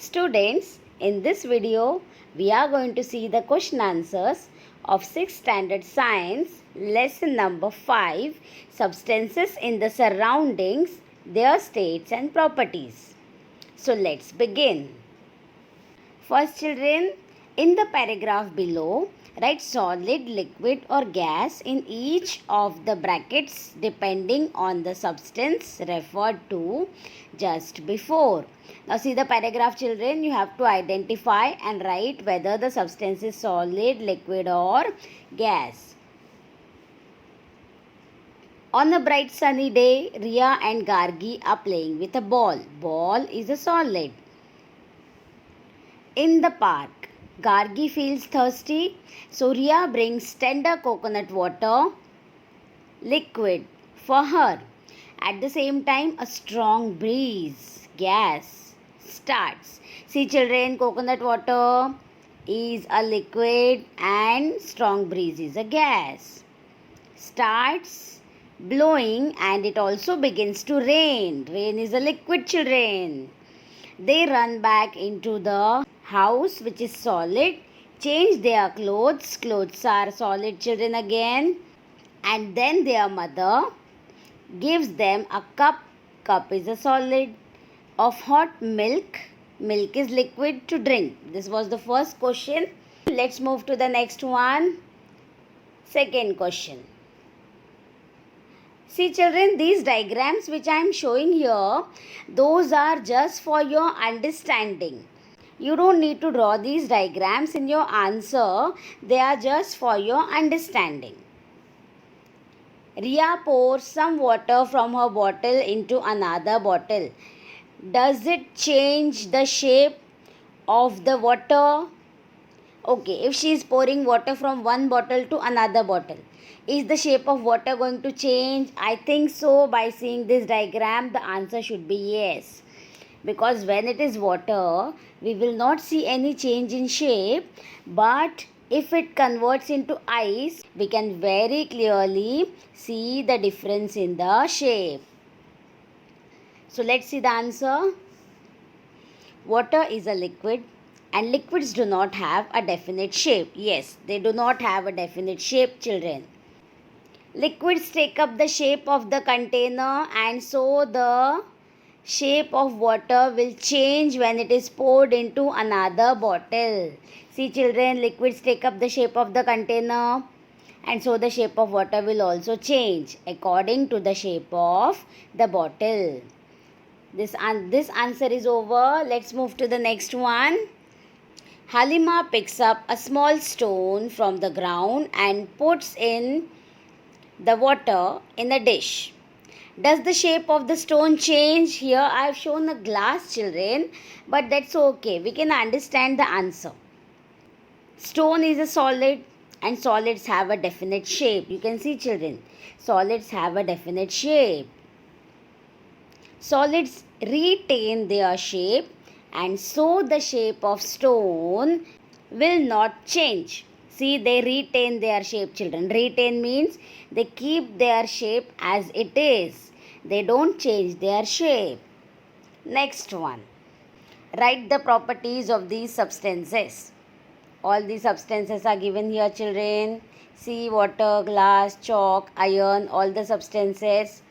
Students, in this video, we are going to see the question answers of 6th Standard Science, lesson number 5, Substances in the Surroundings, Their States and Properties. So, let's begin. First, children, in the paragraph below, write solid, liquid or gas in each of the brackets depending on the substance referred to just before. Now see the paragraph, children. You have to identify and write whether the substance is solid, liquid or gas. On a bright sunny day, Ria and Gargi are playing with a ball. Ball is a solid. In the park, Gargi feels thirsty, so Ria brings tender coconut water, liquid, for her. At the same time, a strong breeze, gas, starts. See children, coconut water is a liquid and strong breeze is a gas. Starts blowing and it also begins to rain. Rain is a liquid, children. They run back into the house, which is solid, change their clothes. Clothes are solid, children, again. And then their mother gives them a cup. Cup is a solid, of hot milk. Milk is liquid to drink. This was the first question. Let's move to the next one. Second question. See children, these diagrams which I am showing here, those are just for your understanding. You don't need to draw these diagrams in your answer. They are just for your understanding. Ria pours some water from her bottle into another bottle. Does it change the shape of the water? Okay, if she is pouring water from one bottle to another bottle, is the shape of water going to change? I think so. By seeing this diagram, the answer should be yes. Because when it is water, we will not see any change in shape. But if it converts into ice, we can very clearly see the difference in the shape. So let's see the answer. Water is a liquid and liquids do not have a definite shape. Yes, they do not have a definite shape, children. Liquids take up the shape of the container and so the shape of water will change when it is poured into another bottle. See children, liquids take up the shape of the container and so the shape of water will also change according to the shape of the bottle. This answer is over. Let's move to the next one. Halima picks up a small stone from the ground and puts in the water in a dish. Does the shape of the stone change? Here I have shown a glass, children, but that's okay. We can understand the answer. Stone is a solid and solids have a definite shape. You can see, children, solids have a definite shape. Solids retain their shape and so the shape of stone will not change. See, they retain their shape, children. Retain means they keep their shape as it is. They don't change their shape. Next one. Write the properties of these substances. All these substances are given here, children. See, water, glass, chalk, iron, all the substances.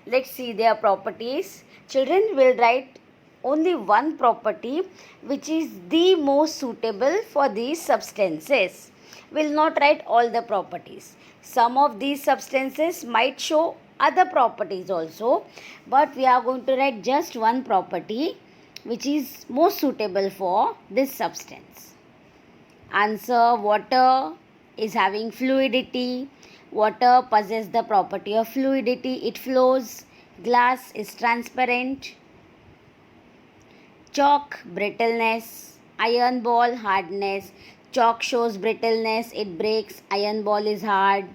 Let's see their properties. Children will write only one property which is the most suitable for these substances. Will not write all the properties. Some of these substances might show other properties also, but we are going to write just one property which is most suitable for this substance. Answer: water is having fluidity. Water possesses the property of fluidity. It flows. Glass is transparent. Chalk, brittleness. Iron ball, hardness. Chalk shows brittleness, it breaks. Iron ball is hard.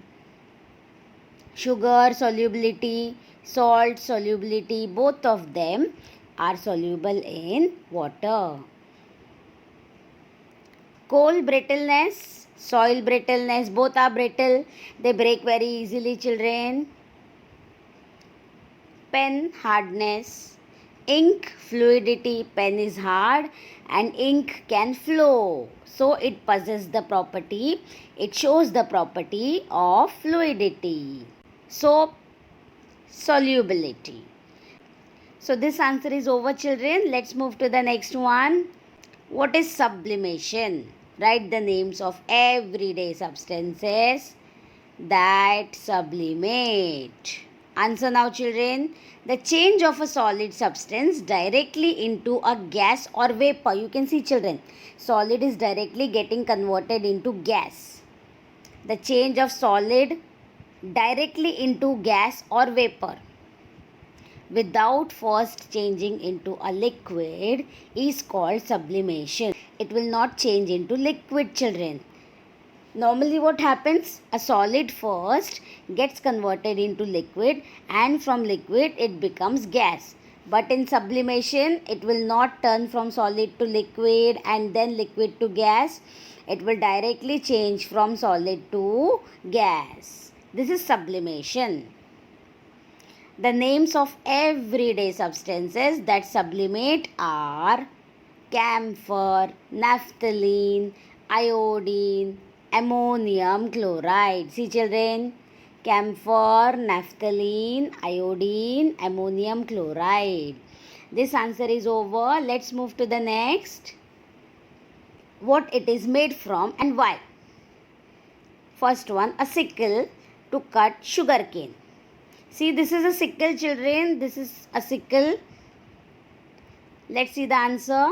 Sugar, solubility. Salt, solubility. Both of them are soluble in water. Coal, brittleness. Soil, brittleness. Both are brittle. They break very easily, children. Pen, hardness. ink, fluidity, pen is hard and ink can flow. So it possesses the property, it shows the property of fluidity. So solubility. So this answer is over, children. Let's move to the next one. What is sublimation? Write the names of everyday substances that sublimate. Answer now, children. The change of a solid substance directly into a gas or vapor. You can see, children, solid is directly getting converted into gas. The change of solid directly into gas or vapor without first changing into a liquid is called sublimation. It will not change into liquid, children. Normally what happens? A solid first gets converted into liquid and from liquid it becomes gas. But in sublimation it will not turn from solid to liquid and then liquid to gas. It will directly change from solid to gas. This is sublimation. The names of everyday substances that sublimate are camphor, naphthalene, iodine, ammonium chloride. See, children, camphor, naphthalene, iodine, ammonium chloride. This answer is over. Let's move to the next. What it is made from and why. First one, a sickle to cut sugarcane. See, this is a sickle, children. This is a sickle. Let's see the answer.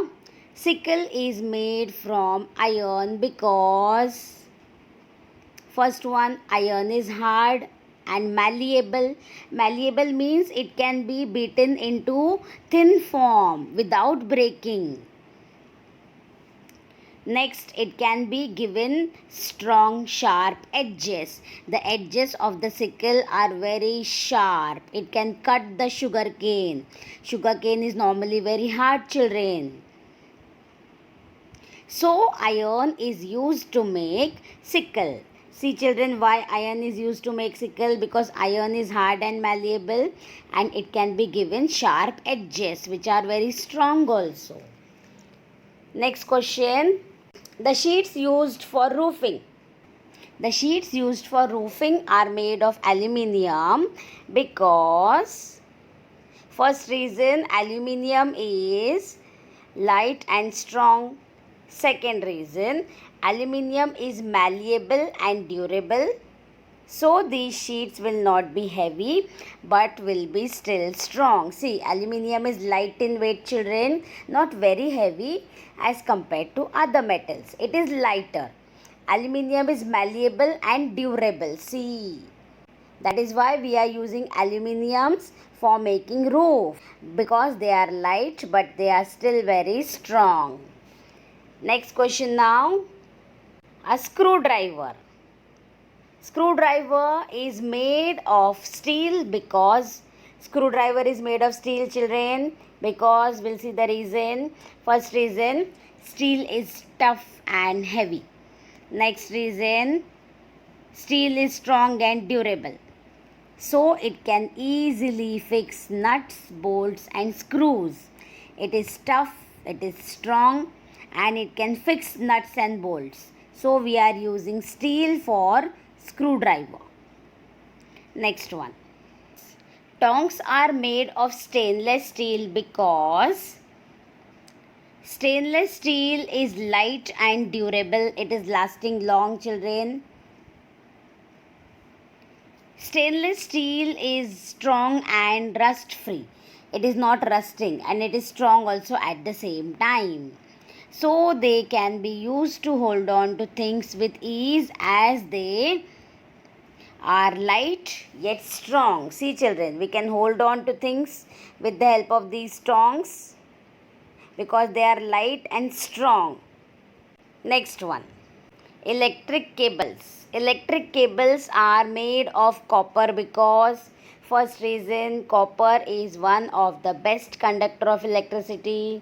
Sickle is made from iron because first one, iron is hard and malleable. Malleable means it can be beaten into thin form without breaking. Next, it can be given strong, sharp edges. The edges of the sickle are very sharp. It can cut the sugarcane. Sugarcane is normally very hard, children. So, iron is used to make sickle. See, children, why iron is used to make sickle? Because iron is hard and malleable and it can be given sharp edges which are very strong also. Next question. The sheets used for roofing. The sheets used for roofing are made of aluminium because first reason, aluminium is light and strong. Second reason, aluminium is malleable and durable. So these sheets will not be heavy but will be still strong. See, aluminium is light in weight, children, not very heavy as compared to other metals. It is lighter. Aluminium is malleable and durable. See, that is why we are using aluminiums for making roof because they are light but they are still very strong. Next question now. A screwdriver. Screwdriver is made of steel because screwdriver is made of steel, children, because we'll see the reason. First reason, steel is tough and heavy. Next reason, steel is strong and durable. So it can easily fix nuts, bolts and screws. It is tough, it is strong and it can fix nuts and bolts. So we are using steel for screwdriver. Next one. Tongs are made of stainless steel because stainless steel is light and durable. It is lasting long, children. Stainless steel is strong and rust free. It is not rusting and it is strong also at the same time. So they can be used to hold on to things with ease as they are light yet strong. See, children, we can hold on to things with the help of these tongs because they are light and strong. Next one. Electric cables. Electric cables are made of copper because first reason, copper is one of the best conductor of electricity.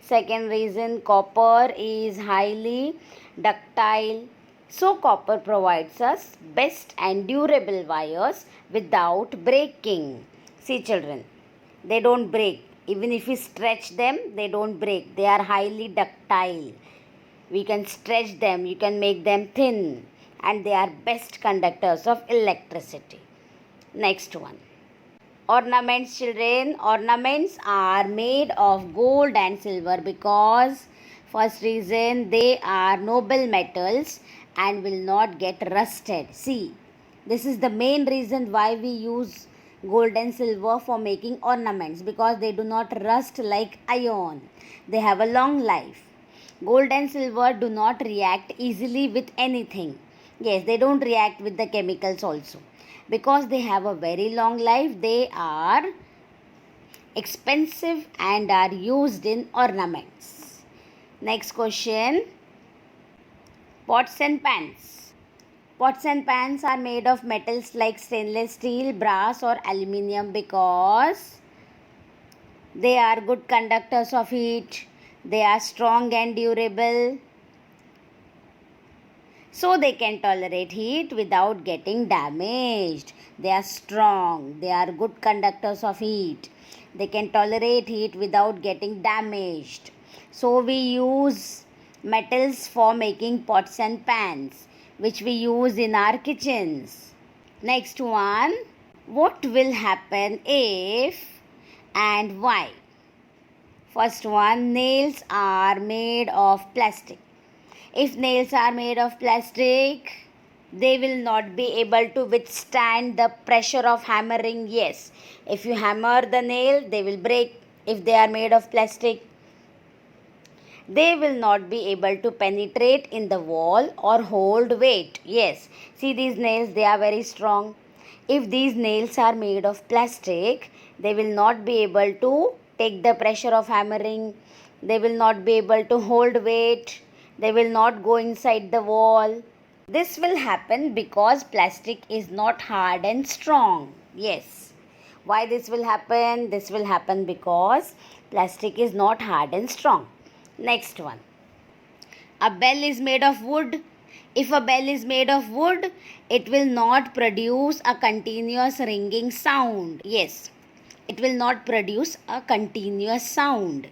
Second reason, copper is highly ductile. So copper provides us best and durable wires without breaking. See, children, they don't break. Even if we stretch them, they don't break. They are highly ductile. We can stretch them, you can make them thin, and they are best conductors of electricity. Next one. Ornaments, children. Ornaments are made of gold and silver because, first reason, they are noble metals and will not get rusted. See, this is the main reason why we use gold and silver for making ornaments, because they do not rust like iron. They have a long life. Gold and silver do not react easily with anything. Yes, they don't react with the chemicals also. Because they have a very long life, they are expensive and are used in ornaments. Next question. Pots and pans. Pots and pans are made of metals like stainless steel, brass or aluminium because they are good conductors of heat. They are strong and durable, so they can tolerate heat without getting damaged. They are strong. They are good conductors of heat. They can tolerate heat without getting damaged. So we use metals for making pots and pans, which we use in our kitchens. Next one. What will happen if and why? First one, nails are made of plastic. If nails are made of plastic, they will not be able to withstand the pressure of hammering. Yes, if you hammer the nail, they will break. If they are made of plastic, they will not be able to penetrate in the wall or hold weight. Yes, see these nails, they are very strong. If these nails are made of plastic, they will not be able to take the pressure of hammering. They will not be able to hold weight. They will not go inside the wall. This will happen because plastic is not hard and strong. Yes. Why this will happen? This will happen because plastic is not hard and strong. Next one. A bell is made of wood. If a bell is made of wood, it will not produce a continuous ringing sound. Yes, it will not produce a continuous sound.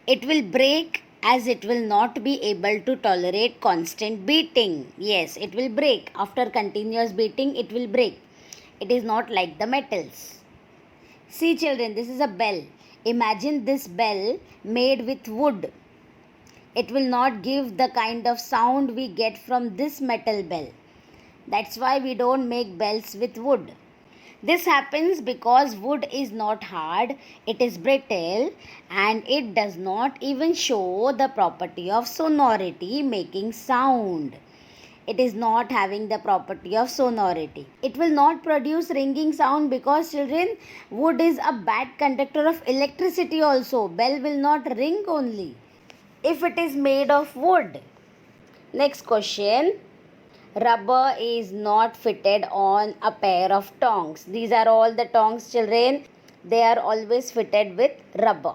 It will break as it will not be able to tolerate constant beating. Yes, it will break. After continuous beating, it will break. It is not like the metals. See children, this is a bell. Imagine this bell made with wood. It will not give the kind of sound we get from this metal bell. That's why we don't make bells with wood. This happens because wood is not hard, it is brittle, and it does not even show the property of sonority, making sound. It is not having the property of sonority. It will not produce ringing sound because children, wood is a bad conductor of electricity also. Bell will not ring only if it is made of wood. Next question. Rubber is not fitted on a pair of tongs. These are all the tongs, children. They are always fitted with rubber.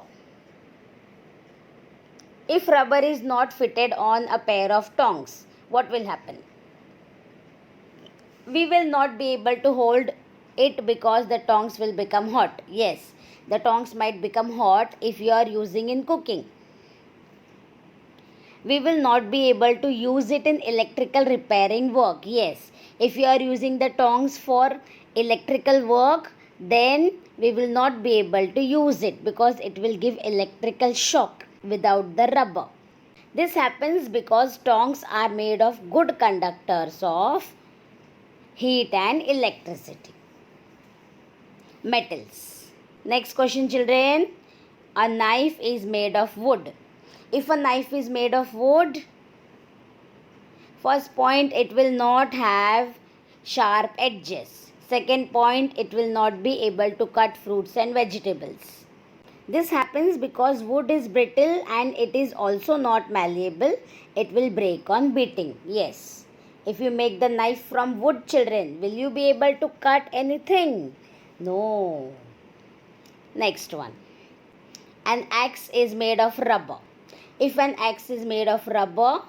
If rubber is not fitted on a pair of tongs, what will happen? We will not be able to hold it because the tongs will become hot. Yes, the tongs might become hot if you are using in cooking. We will not be able to use it in electrical repairing work. Yes, if you are using the tongs for electrical work, then we will not be able to use it because it will give electrical shock without the rubber. This happens because tongs are made of good conductors of heat and electricity. Metals. Next question, children. A knife is made of wood. If a knife is made of wood, first point, it will not have sharp edges. Second point, it will not be able to cut fruits and vegetables. This happens because wood is brittle and it is also not malleable. It will break on beating. Yes. If you make the knife from wood, children, will you be able to cut anything? No. Next one. An axe is made of rubber. If an axe is made of rubber,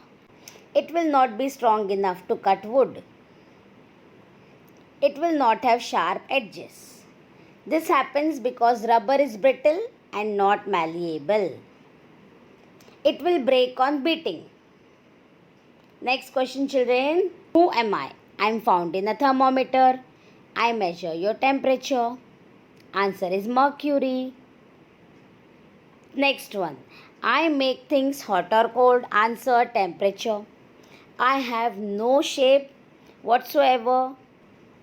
it will not be strong enough to cut wood. It will not have sharp edges. This happens because rubber is brittle and not malleable. It will break on beating. Next question, children. Who am I? I am found in a thermometer. I measure your temperature. Answer is mercury. Next one. I make things hot or cold. Answer temperature. I have no shape whatsoever.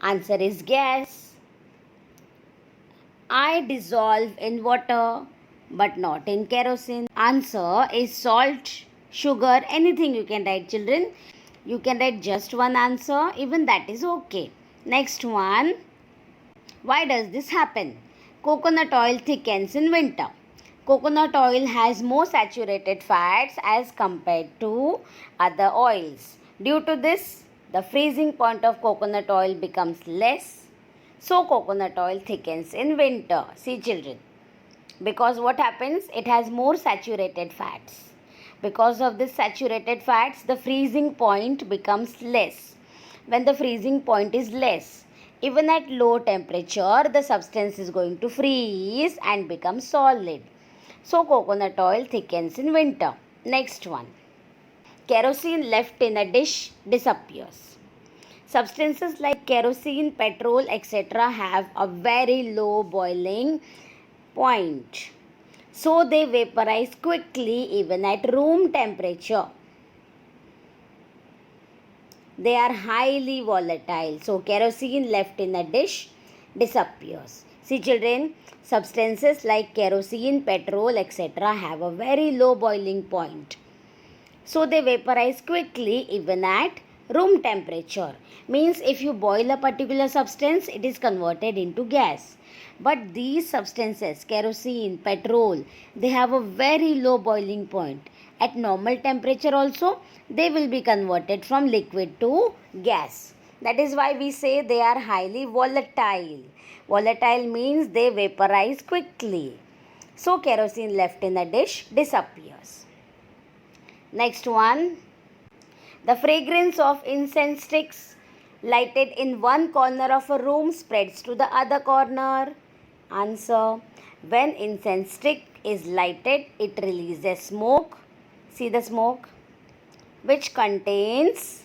Answer is gas. I dissolve in water but not in kerosene. Answer is salt, sugar, anything you can write, children. You can write just one answer, even that is okay. Next one. Why does this happen? Coconut oil thickens in winter. Coconut oil has more saturated fats as compared to other oils. Due to this, the freezing point of coconut oil becomes less. So coconut oil thickens in winter. See, children. Because what happens? It has more saturated fats. Because of this saturated fats, the freezing point becomes less. When the freezing point is less, even at low temperature, the substance is going to freeze and become solid. So coconut oil thickens in winter. Next one. Kerosene left in a dish disappears. Substances like kerosene, petrol, etc. have a very low boiling point. So they vaporize quickly even at room temperature. They are highly volatile. So kerosene left in a dish disappears. See, children, substances like kerosene, petrol, etc. have a very low boiling point. So they vaporize quickly even at room temperature. Means if you boil a particular substance, it is converted into gas. But these substances, kerosene, petrol, they have a very low boiling point. At normal temperature also, they will be converted from liquid to gas. That is why we say they are highly volatile. Volatile means they vaporize quickly. So kerosene left in a dish disappears. Next one. The fragrance of incense sticks lighted in one corner of a room spreads to the other corner. Answer. When incense stick is lighted, it releases smoke. See the smoke, which contains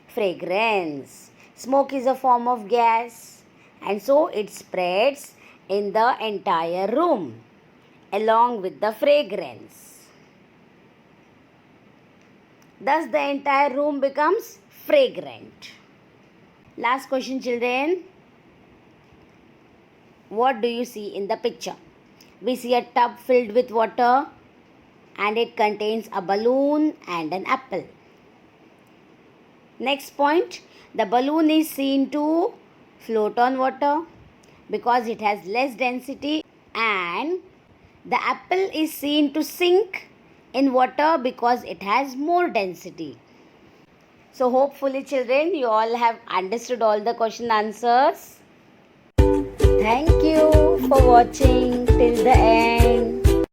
fragrance. Smoke is a form of gas, and so it spreads in the entire room along with the fragrance. Thus the entire room becomes fragrant. Last question, children. What do you see in the picture? We see a tub filled with water and it contains a balloon and an apple. Next point, the balloon is seen to float on water because it has less density, and the apple is seen to sink in water because it has more density. So hopefully, children, you all have understood all the question answers. Thank you for watching till the end.